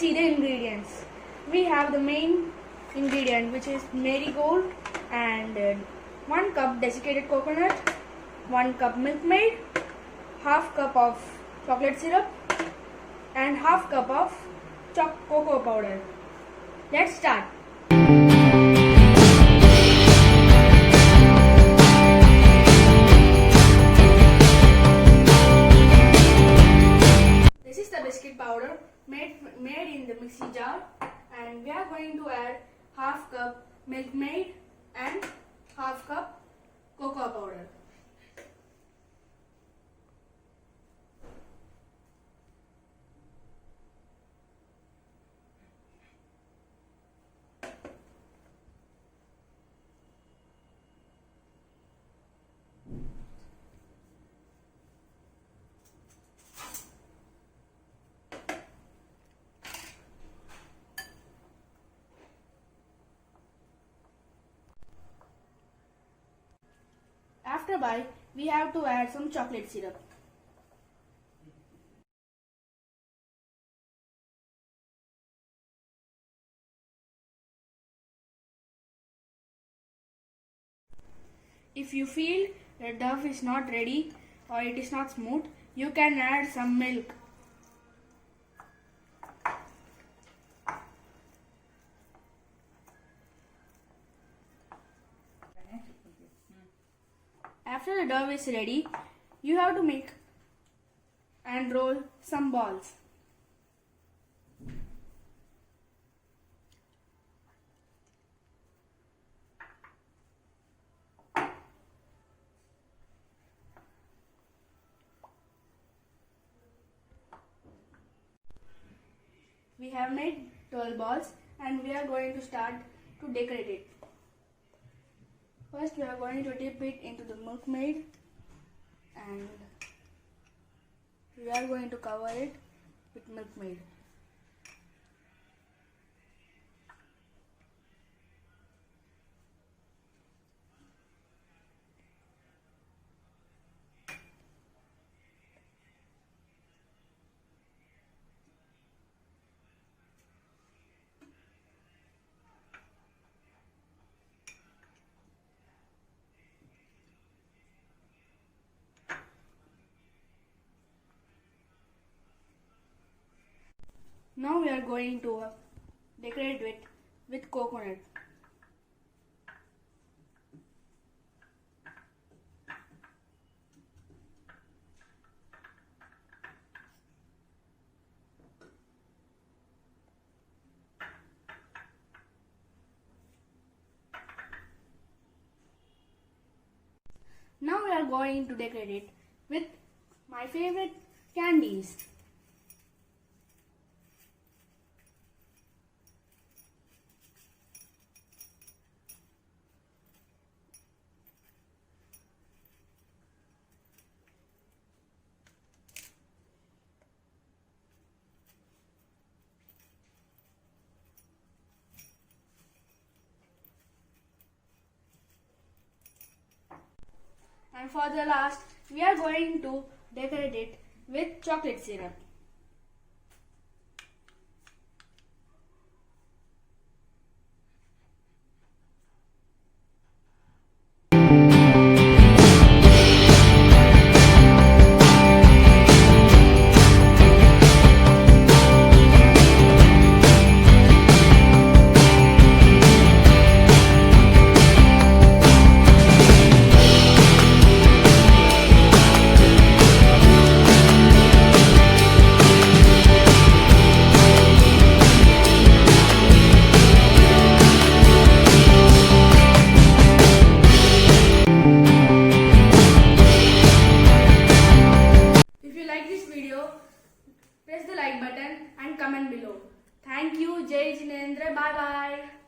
Let's see the ingredients. We have the main ingredient, which is marigold, and 1 cup desiccated coconut, 1 cup milk maid, half cup of chocolate syrup, and half cup of cocoa powder. Let's start. This is the biscuit powder made in the mixie jar, and we are going to add half cup milk maid and half cup cocoa powder. After by, we have to add some chocolate syrup. If you feel the dough is not ready or it is not smooth, you can add some milk. After the dough is ready, you have to make and roll some balls. We have made 12 balls and we are going to start to decorate it. First we are going to dip it into the milk maid and we are going to cover it with milk maid. Now we are going to decorate it with coconut. Now we are going to decorate it with my favorite candies. And for the last, we are going to decorate it with chocolate syrup. Press the like button and comment below. Thank you. Jai Jinendra. Bye bye.